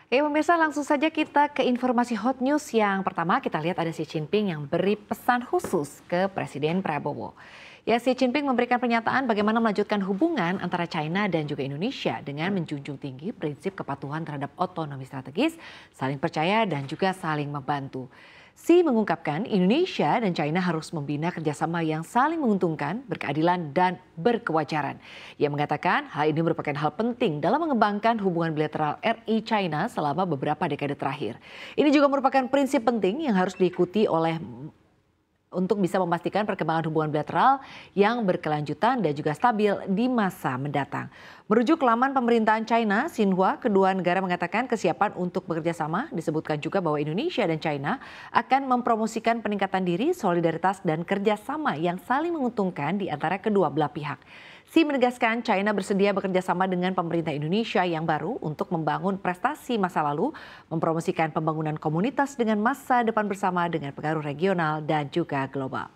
Pemirsa, langsung saja kita ke informasi hot news. Yang pertama kita lihat ada Xi Jinping yang beri pesan khusus ke Presiden Prabowo. Xi Jinping memberikan pernyataan bagaimana melanjutkan hubungan antara China dan juga Indonesia dengan menjunjung tinggi prinsip kepatuhan terhadap otonomi strategis, saling percaya dan juga saling membantu. Xi mengungkapkan Indonesia dan China harus membina kerjasama yang saling menguntungkan, berkeadilan dan berkewajaran. Ia mengatakan hal ini merupakan hal penting dalam mengembangkan hubungan bilateral RI-China selama beberapa dekade terakhir. Ini juga merupakan prinsip penting yang harus diikuti untuk bisa memastikan perkembangan hubungan bilateral yang berkelanjutan dan juga stabil di masa mendatang. Merujuk laman pemerintahan China, Xinhua, kedua negara mengatakan kesiapan untuk bekerja sama. Disebutkan juga bahwa Indonesia dan China akan mempromosikan peningkatan diri, solidaritas dan kerjasama yang saling menguntungkan di antara kedua belah pihak. Xi menegaskan China bersedia bekerja sama dengan pemerintah Indonesia yang baru untuk membangun prestasi masa lalu, mempromosikan pembangunan komunitas dengan masa depan bersama dengan pengaruh regional dan juga global.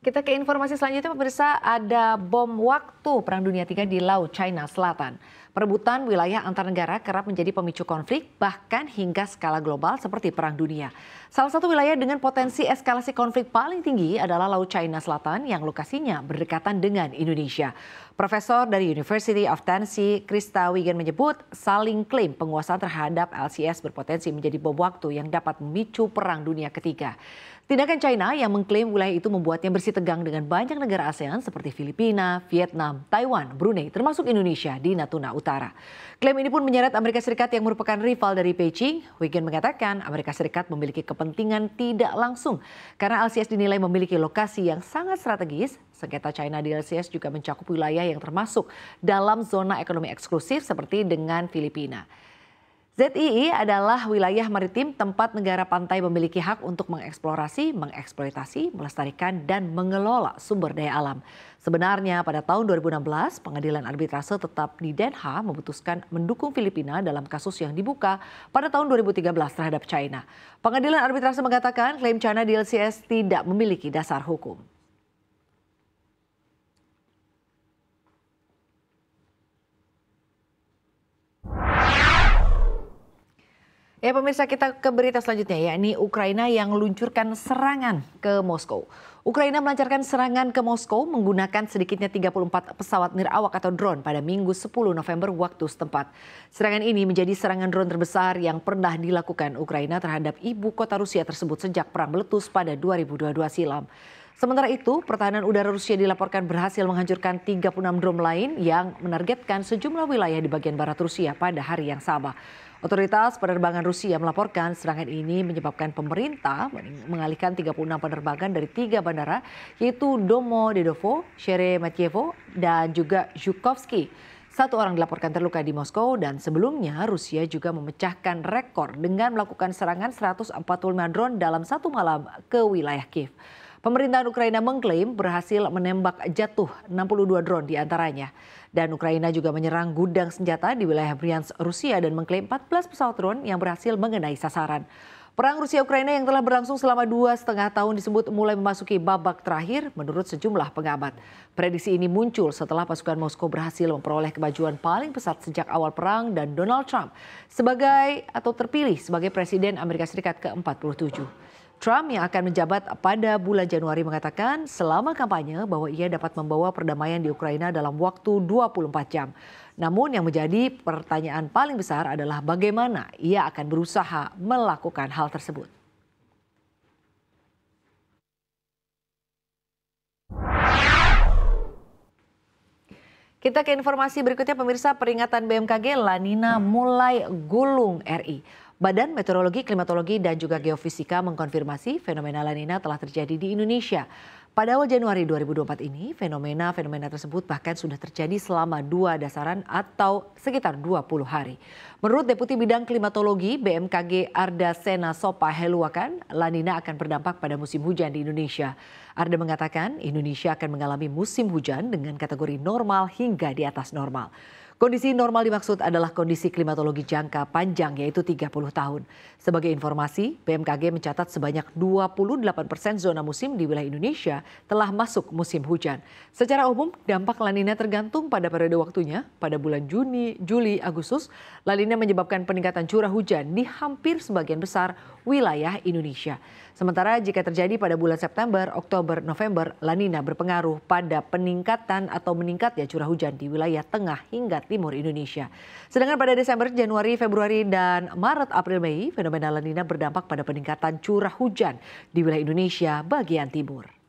Kita ke informasi selanjutnya, pemirsa. Ada bom waktu Perang Dunia III di Laut China Selatan. Perebutan wilayah antar negara kerap menjadi pemicu konflik bahkan hingga skala global seperti Perang Dunia. Salah satu wilayah dengan potensi eskalasi konflik paling tinggi adalah Laut China Selatan yang lokasinya berdekatan dengan Indonesia. Profesor dari University of Tennessee, Krista Wigan menyebut saling klaim penguasaan terhadap LCS berpotensi menjadi bom waktu yang dapat memicu Perang Dunia Ketiga. Tindakan China yang mengklaim wilayah itu membuatnya bersih tegang dengan banyak negara ASEAN seperti Filipina, Vietnam, Taiwan, Brunei, termasuk Indonesia di Natuna Utara. Klaim ini pun menyeret Amerika Serikat yang merupakan rival dari Beijing. Wigan mengatakan Amerika Serikat memiliki kepentingan tidak langsung karena LCS dinilai memiliki lokasi yang sangat strategis. Sengketa China di LCS juga mencakup wilayah yang termasuk dalam zona ekonomi eksklusif seperti dengan Filipina. ZII adalah wilayah maritim tempat negara pantai memiliki hak untuk mengeksplorasi, mengeksploitasi, melestarikan, dan mengelola sumber daya alam. Sebenarnya pada tahun 2016, pengadilan arbitrase tetap di Den Haag memutuskan mendukung Filipina dalam kasus yang dibuka pada tahun 2013 terhadap China. Pengadilan arbitrase mengatakan klaim China di LCS tidak memiliki dasar hukum. Pemirsa, kita ke berita selanjutnya, yakni Ukraina yang meluncurkan serangan ke Moskow. Ukraina melancarkan serangan ke Moskow menggunakan sedikitnya 34 pesawat nirawak atau drone pada Minggu 10 November waktu setempat. Serangan ini menjadi serangan drone terbesar yang pernah dilakukan Ukraina terhadap ibu kota Rusia tersebut sejak perang meletus pada 2022 silam. Sementara itu, pertahanan udara Rusia dilaporkan berhasil menghancurkan 36 drone lain yang menargetkan sejumlah wilayah di bagian barat Rusia pada hari yang sama. Otoritas penerbangan Rusia melaporkan serangan ini menyebabkan pemerintah mengalihkan 36 penerbangan dari 3 bandara, yaitu Domodedovo, Sheremetyevo, dan juga Zhukovsky. 1 orang dilaporkan terluka di Moskow dan sebelumnya Rusia juga memecahkan rekor dengan melakukan serangan 145 drone dalam 1 malam ke wilayah Kiev. Pemerintahan Ukraina mengklaim berhasil menembak jatuh 62 drone di antaranya. Dan Ukraina juga menyerang gudang senjata di wilayah Bryansk, Rusia dan mengklaim 14 pesawat drone yang berhasil mengenai sasaran. Perang Rusia-Ukraina yang telah berlangsung selama 2,5 tahun disebut mulai memasuki babak terakhir menurut sejumlah pengamat. Prediksi ini muncul setelah pasukan Moskow berhasil memperoleh kemajuan paling pesat sejak awal perang dan Donald Trump terpilih sebagai Presiden Amerika Serikat ke-47. Trump yang akan menjabat pada bulan Januari mengatakan selama kampanye bahwa ia dapat membawa perdamaian di Ukraina dalam waktu 24 jam. Namun yang menjadi pertanyaan paling besar adalah bagaimana ia akan berusaha melakukan hal tersebut. Kita ke informasi berikutnya, pemirsa. Peringatan BMKG La Nina mulai gulung RI. Badan Meteorologi, Klimatologi, dan juga Geofisika mengkonfirmasi fenomena La Nina telah terjadi di Indonesia. Pada awal Januari 2024 ini, fenomena tersebut bahkan sudah terjadi selama 2 dasaran atau sekitar 20 hari. Menurut Deputi Bidang Klimatologi BMKG Arda Sena Sopa Heluakan, La Nina akan berdampak pada musim hujan di Indonesia. Arda mengatakan Indonesia akan mengalami musim hujan dengan kategori normal hingga di atas normal. Kondisi normal dimaksud adalah kondisi klimatologi jangka panjang yaitu 30 tahun. Sebagai informasi, BMKG mencatat sebanyak 28% zona musim di wilayah Indonesia telah masuk musim hujan. Secara umum, dampak La Nina tergantung pada periode waktunya. Pada bulan Juni, Juli, Agustus, La Nina menyebabkan peningkatan curah hujan di hampir sebagian besar wilayah Indonesia. Sementara jika terjadi pada bulan September, Oktober, November, La Nina berpengaruh pada peningkatan atau meningkatnya curah hujan di wilayah tengah hingga timur Indonesia. Sedangkan pada Desember, Januari, Februari, dan Maret, April, Mei, fenomena La Nina berdampak pada peningkatan curah hujan di wilayah Indonesia bagian timur.